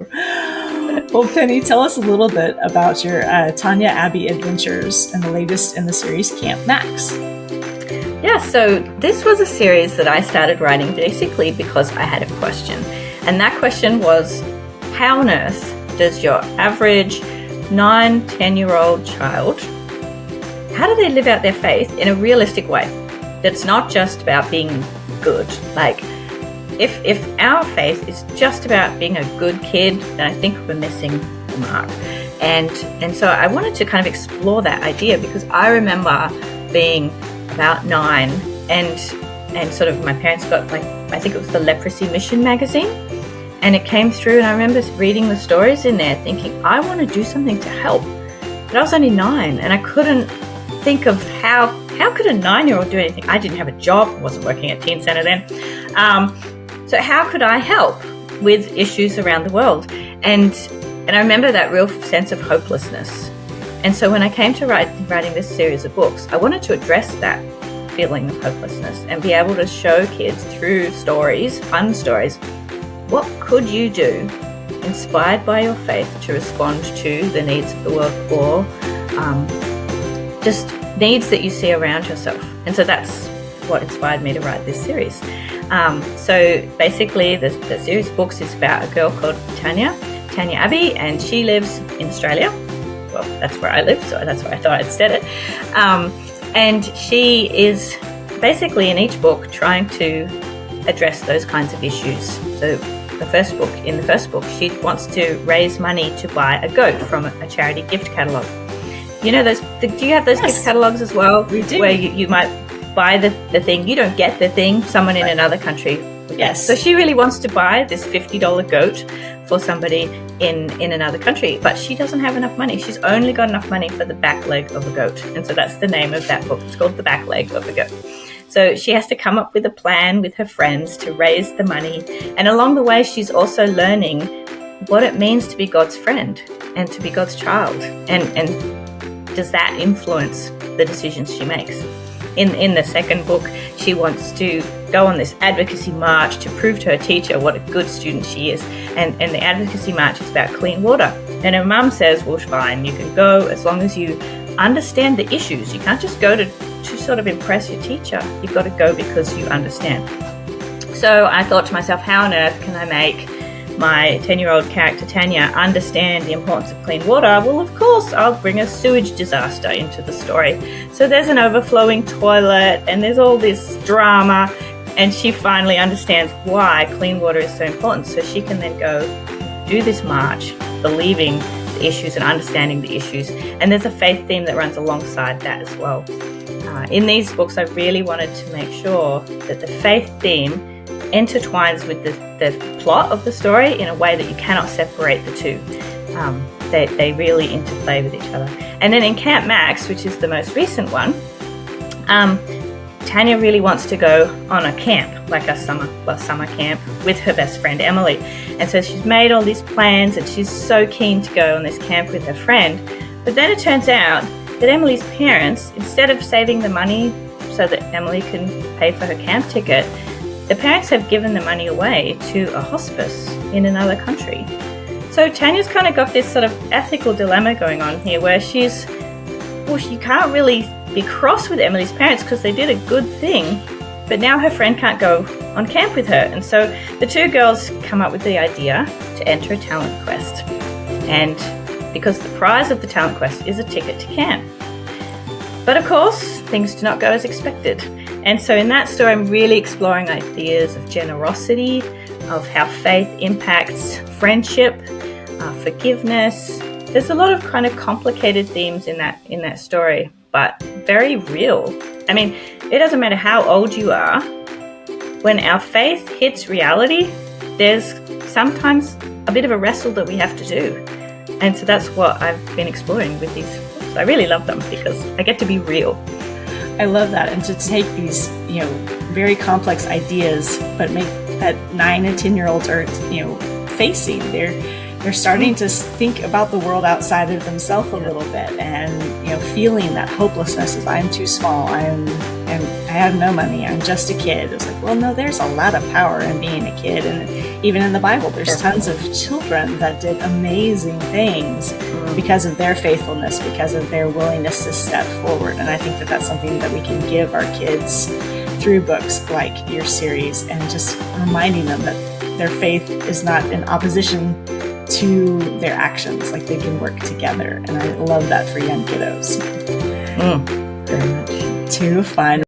Well, Penny, tell us a little bit about your Tanya Abbey adventures and the latest in the series, Camp Max. Yeah, so this was a series that I started writing basically because I had a question. And that question was, how on earth does your average 9-10-year-old child, how do they live out their faith in a realistic way that's not just about being good? Like, if our faith is just about being a good kid, then I think we're missing the mark. And so I wanted to kind of explore that idea, because I remember being about 9 and sort of my parents got, like, I think it was the Leprosy Mission magazine, and it came through, and I remember reading the stories in there thinking, I want to do something to help. But I was only 9 and I couldn't think of how could a 9-year-old do anything? I didn't have a job, I wasn't working at Teen Centre then. So how could I help with issues around the world? And I remember that real sense of hopelessness. And so when I came to writing this series of books, I wanted to address that feeling of hopelessness and be able to show kids through stories, fun stories, what could you do inspired by your faith to respond to the needs of the world, or just needs that you see around yourself. And so that's what inspired me to write this series. So basically the series of books is about a girl called Tanya Abbey, and she lives in Australia. Well, that's where I live, so that's why I thought I'd said it. And she is basically in each book trying to address those kinds of issues. So in the first book, she wants to raise money to buy a goat from a charity gift catalogue. You know those? Do you have those gift catalogues as well? We do. Where you might buy the thing, you don't get the thing, someone in another country. Yes. So she really wants to buy this $50 goat for somebody in another country, but she doesn't have enough money. She's only got enough money for the back leg of a goat. And so that's the name of that book. It's called The Back Leg of a Goat. So she has to come up with a plan with her friends to raise the money. And along the way, she's also learning what it means to be God's friend and to be God's child. And does that influence the decisions she makes? In the second book, she wants to go on this advocacy march to prove to her teacher what a good student she is. And the advocacy march is about clean water. And her mum says, well, fine, you can go as long as you understand the issues. You can't just go to sort of impress your teacher. You've got to go because you understand. So I thought to myself, how on earth can I make my 10-year-old character Tanya understand the importance of clean water? Well, of course, I'll bring a sewage disaster into the story. So there's an overflowing toilet and there's all this drama, and she finally understands why clean water is so important. So she can then go do this march, believing the issues and understanding the issues. And there's a faith theme that runs alongside that as well. In these books, I really wanted to make sure that the faith theme intertwines with the plot of the story in a way that you cannot separate the two. They really interplay with each other. And then in Camp Max, which is the most recent one, Tanya really wants to go on a camp, like a summer camp, with her best friend Emily. And so she's made all these plans and she's so keen to go on this camp with her friend. But then it turns out that Emily's parents, instead of saving the money so that Emily can pay for her camp ticket, the parents have given the money away to a hospice in another country. So Tanya's kind of got this sort of ethical dilemma going on here, where she can't really be cross with Emily's parents because they did a good thing, but now her friend can't go on camp with her. And so the two girls come up with the idea to enter a talent quest. And because the prize of the talent quest is a ticket to camp. But of course, things do not go as expected. And so in that story, I'm really exploring ideas of generosity, of how faith impacts friendship, forgiveness. There's a lot of kind of complicated themes in that story, but very real. I mean, it doesn't matter how old you are. When our faith hits reality, there's sometimes a bit of a wrestle that we have to do. And so that's what I've been exploring with these books. I really love them because I get to be real. I love that. And to take these, very complex ideas, but make that 9 and 10-year-olds are, facing. They're starting to think about the world outside of themselves a little bit, and feeling that hopelessness is, I'm too small, I have no money, I'm just a kid. It's like, well, no, there's a lot of power in being a kid, and even in the Bible, there's tons of children that did amazing things because of their faithfulness, because of their willingness to step forward. And I think that that's something that we can give our kids through books like your series, and just reminding them that their faith is not in opposition to their actions, like they can work together. And I love that for young kiddos. Very much. Too fun.